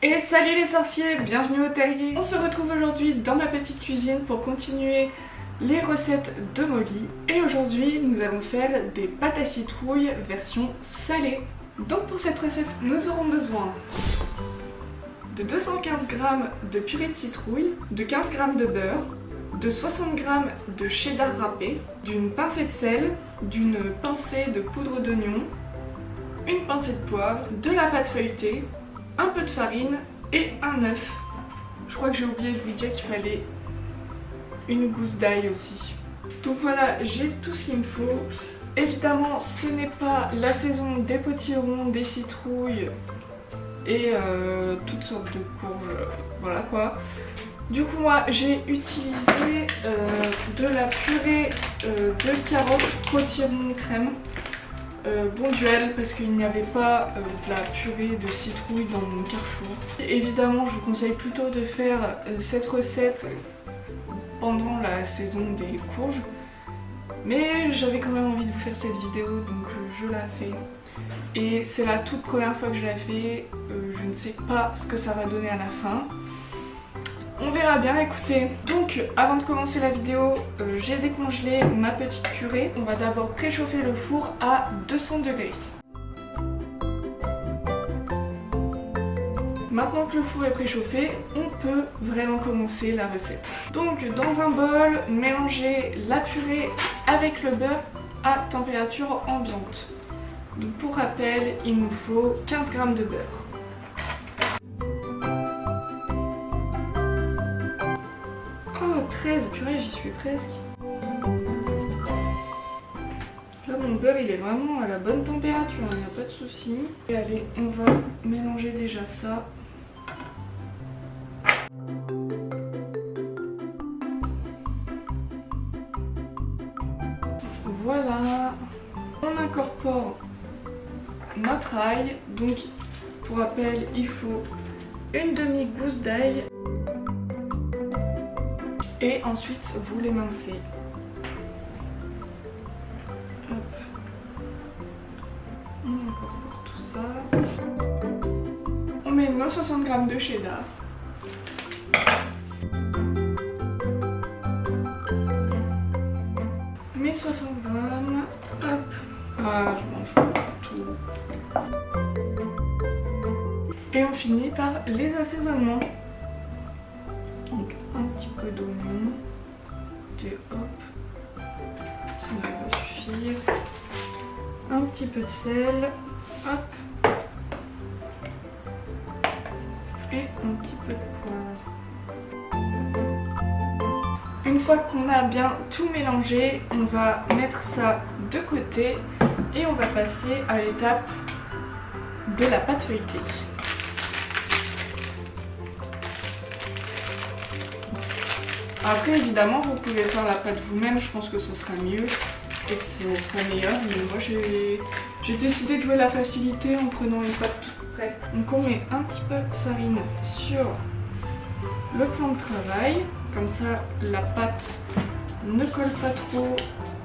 Et salut les sorciers, bienvenue au terrier. On se retrouve aujourd'hui dans ma petite cuisine pour continuer les recettes de Molly. Et aujourd'hui nous allons faire des pâtes à citrouille version salée. Donc pour cette recette nous aurons besoin de 215 g de purée de citrouille, de 15 g de beurre, de 60 g de cheddar râpé, d'une pincée de sel, d'une pincée de poudre d'oignon, une pincée de poivre, de la pâte feuilletée, un peu de farine et un œuf. Je crois que j'ai oublié de vous dire qu'il fallait une gousse d'ail aussi. Donc voilà, j'ai tout ce qu'il me faut. Évidemment, ce n'est pas la saison des potirons, des citrouilles et toutes sortes de courges, voilà quoi. Du coup moi j'ai utilisé de la purée de carottes potiron crème. Bonduelle parce qu'il n'y avait pas de la purée de citrouille dans mon carrefour. Et évidemment je vous conseille plutôt de faire cette recette pendant la saison des courges. Mais j'avais quand même envie de vous faire cette vidéo donc je la fais. Et c'est la toute première fois que je la fais, je ne sais pas ce que ça va donner à la fin. On verra bien, écoutez. Donc avant de commencer la vidéo, j'ai décongelé ma petite purée. On va d'abord préchauffer le four à 200 degrés. Maintenant que le four est préchauffé, on peut vraiment commencer la recette. Donc dans un bol, mélangez la purée avec le beurre à température ambiante. Donc pour rappel, il nous faut 15 g de beurre. Oh 13, purée, j'y suis presque. Là mon beurre il est vraiment à la bonne température, il n'y a pas de souci. Et allez, on va mélanger déjà ça. Voilà, on incorpore notre ail. Donc pour rappel, il faut une demi-gousse d'ail. Et ensuite vous l'émincez. Hop. On incorpore tout ça. On met nos 60 g de cheddar. Mes 60 g. Hop. Ah, je m'en fous partout. Et on finit par les assaisonnements. Donc un petit peu d'oignon, et hop, ça va suffire. Un petit peu de sel, hop, et un petit peu de poivre. Une fois qu'on a bien tout mélangé, on va mettre ça de côté et on va passer à l'étape de la pâte feuilletée. Après évidemment vous pouvez faire la pâte vous-même, je pense que ce sera mieux et que ce sera meilleur, mais moi j'ai décidé de jouer la facilité en prenant une pâte toute prête. Donc on met un petit peu de farine sur le plan de travail, comme ça la pâte ne colle pas trop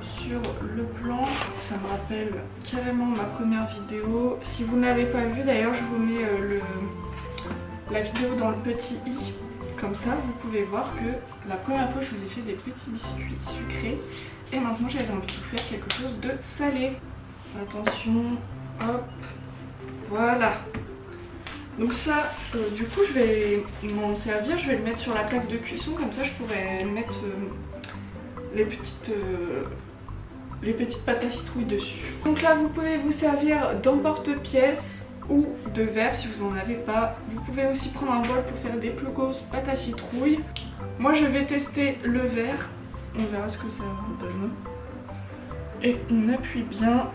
sur le plan. Ça me rappelle carrément ma première vidéo. Si vous n'avez pas vu d'ailleurs, je vous mets la vidéo dans le petit i. Comme ça, vous pouvez voir que la première fois, je vous ai fait des petits biscuits sucrés. Et maintenant, j'avais envie de vous faire quelque chose de salé. Attention, hop, voilà. Donc ça, du coup, je vais m'en servir. Je vais le mettre sur la plaque de cuisson. Comme ça, je pourrais mettre les petites pâtes à citrouille dessus. Donc là, vous pouvez vous servir d'emporte-pièce ou de verre si vous n'en avez pas. Vous pouvez aussi prendre un bol pour faire des plus grosses pâtes à citrouille. Moi je vais tester le verre, on verra ce que ça donne. Et on appuie bien.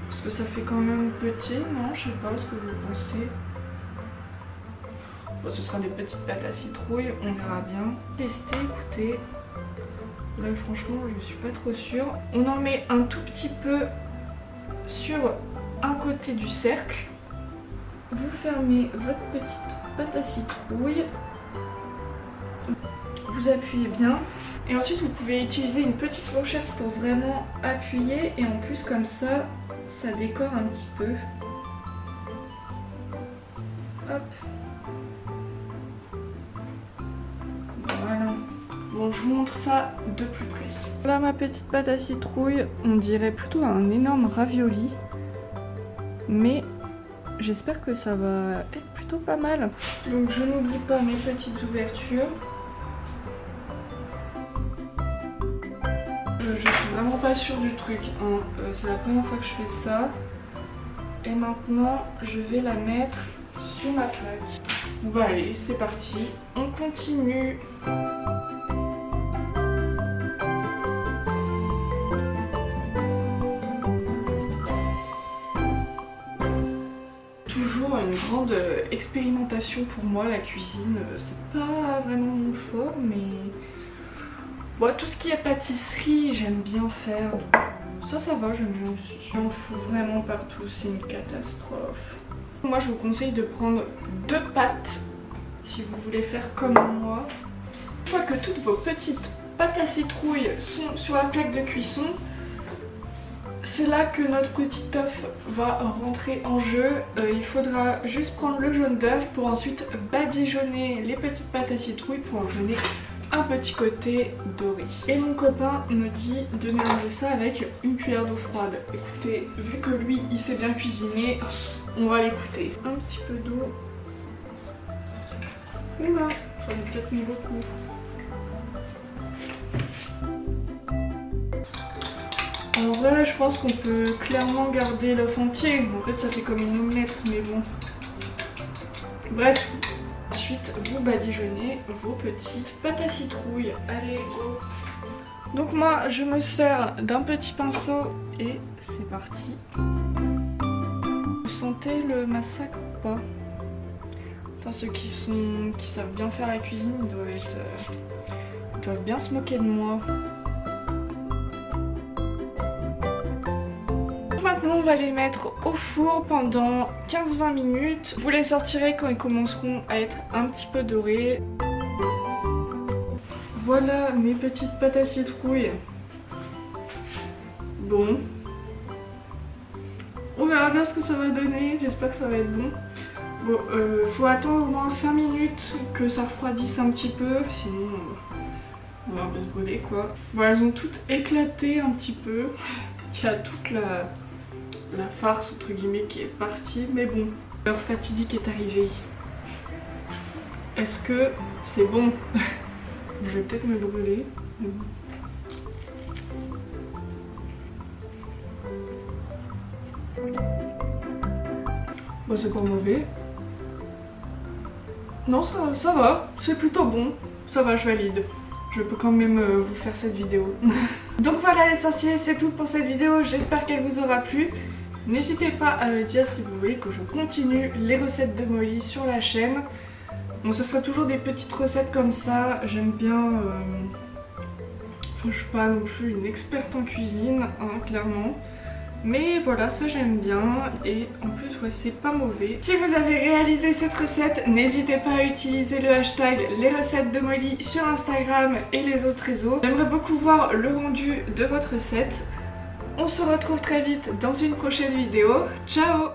Parce que ça fait quand même petit, non? Je sais pas ce que vous pensez. Bon, ce sera des petites pâtes à citrouille, on verra bien. Tester, écoutez. Là franchement je suis pas trop sûre. On en met un tout petit peu sur un côté du cercle, vous fermez votre petite pâte à citrouille, vous appuyez bien et ensuite vous pouvez utiliser une petite fourchette pour vraiment appuyer et en plus comme ça, ça décore un petit peu. Hop. Voilà. Bon, je vous montre ça de plus près. Voilà ma petite pâte à citrouille. On dirait plutôt un énorme ravioli. Mais j'espère que ça va être plutôt pas mal. Donc je n'oublie pas mes petites ouvertures. Je suis vraiment pas sûre du truc, hein. C'est la première fois que je fais ça. Et maintenant je vais la mettre sur ma plaque. Bon bah allez, c'est parti, on continue. Toujours une grande expérimentation pour moi, la cuisine. C'est pas vraiment mon fort, mais bon, tout ce qui est pâtisserie, j'aime bien faire. Ça va, j'aime bien aussi. J'en fous vraiment partout, c'est une catastrophe. Moi, je vous conseille de prendre 2 pâtes si vous voulez faire comme moi. Une fois que toutes vos petites pâtes à citrouille sont sur la plaque de cuisson, c'est là que notre petit œuf va rentrer en jeu. Il faudra juste prendre le jaune d'œuf pour ensuite badigeonner les petites pâtes à citrouille pour en donner un petit côté doré. Et mon copain me dit de mélanger ça avec une cuillère d'eau froide. Écoutez, vu que lui il sait bien cuisiner, on va l'écouter. Un petit peu d'eau. Oula, j'en ai peut-être mis beaucoup. En vrai, je pense qu'on peut clairement garder l'œuf entier. En fait, ça fait comme une omelette, mais bon. Bref. Ensuite, vous badigeonnez vos petites pâtes à citrouille. Allez, go! Donc moi, je me sers d'un petit pinceau et c'est parti. Vous sentez le massacre ou pas? Putain, ceux qui savent bien faire la cuisine, ils doivent bien se moquer de moi. Maintenant, on va les mettre au four pendant 15-20 minutes. Vous les sortirez quand ils commenceront à être un petit peu dorés. Voilà mes petites pâtes à citrouille. Bon. On verra bien ce que ça va donner. J'espère que ça va être bon. Bon, faut attendre au moins 5 minutes que ça refroidisse un petit peu. Sinon, on va un peu se brûler quoi. Bon, elles ont toutes éclaté un petit peu. Il y a toute la farce entre guillemets qui est partie, mais bon, l'heure fatidique est arrivée. Est-ce que c'est bon? Je vais peut-être me brûler. Bon, c'est pas mauvais. Non, ça va, c'est plutôt bon. Ça va, je valide. Je peux quand même vous faire cette vidéo. Donc voilà l'essentiel, c'est tout pour cette vidéo. J'espère qu'elle vous aura plu. N'hésitez pas à me dire si vous voulez que je continue les recettes de Molly sur la chaîne. Bon, ce sera toujours des petites recettes comme ça. J'aime bien... Enfin, je suis pas non plus une experte en cuisine, hein, clairement. Mais voilà, ça j'aime bien et en plus ouais, c'est pas mauvais. Si vous avez réalisé cette recette, n'hésitez pas à utiliser le hashtag les recettes de Molly sur Instagram et les autres réseaux. J'aimerais beaucoup voir le rendu de votre recette. On se retrouve très vite dans une prochaine vidéo. Ciao!